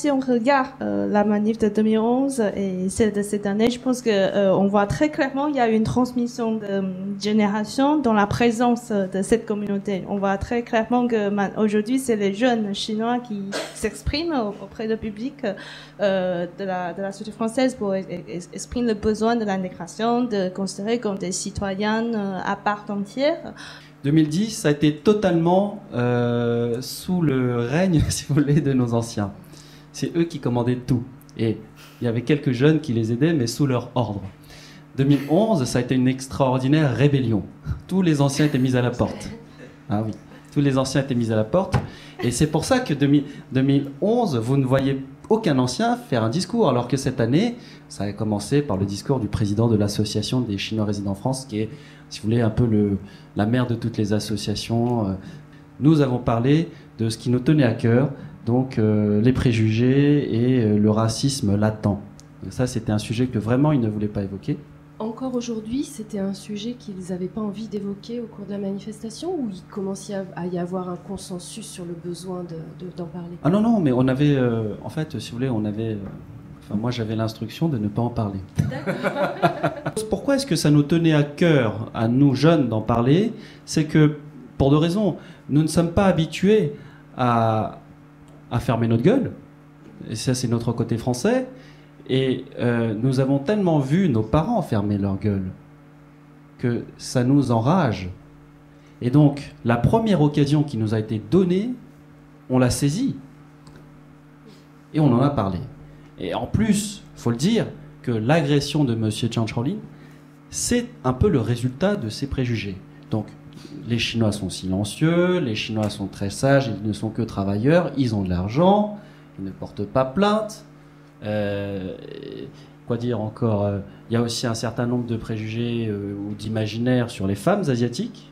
si on regarde la manif de 2011 et celle de cette année, je pense que on voit très clairement il y a une transmission de génération dans la présence de cette communauté. On voit très clairement que aujourd'hui c'est les jeunes chinois qui s'expriment auprès du public de la société française pour exprimer le besoin de l'intégration, de considérer comme des citoyennes à part entière. 2010, ça a été totalement sous le règne, si vous voulez, de nos anciens. C'est eux qui commandaient tout. Et il y avait quelques jeunes qui les aidaient, mais sous leur ordre. 2011, ça a été une extraordinaire rébellion. Tous les anciens étaient mis à la porte. Ah oui, tous les anciens étaient mis à la porte. Et c'est pour ça que 2011, vous ne voyez aucun ancien faire un discours, alors que cette année, ça a commencé par le discours du président de l'association des Chinois résidant en France, qui est, si vous voulez, un peu la mère de toutes les associations. Nous avons parlé de ce qui nous tenait à cœur, donc les préjugés et le racisme latent. Donc ça, c'était un sujet que vraiment ils ne voulaient pas évoquer. Encore aujourd'hui, c'était un sujet qu'ils n'avaient pas envie d'évoquer au cours de la manifestation, ou il commençait à y avoir un consensus sur le besoin d'en parler? Ah non, non, mais on avait, en fait, si vous voulez, on avait... moi, j'avais l'instruction de ne pas en parler. Pourquoi est-ce que ça nous tenait à cœur, à nous jeunes, d'en parler? C'est que, pour deux raisons, nous ne sommes pas habitués à fermer notre gueule. Et ça, c'est notre côté français. Et nous avons tellement vu nos parents fermer leur gueule que ça nous enrage. Et donc, la première occasion qui nous a été donnée, on l'a saisie. Et on en a parlé. Et en plus, il faut le dire, que l'agression de M. Zhang Shaolin, c'est un peu le résultat de ces préjugés. Donc, les Chinois sont silencieux, les Chinois sont très sages, ils ne sont que travailleurs, ils ont de l'argent, ils ne portent pas plainte. Quoi dire encore, il y a aussi un certain nombre de préjugés ou d'imaginaires sur les femmes asiatiques.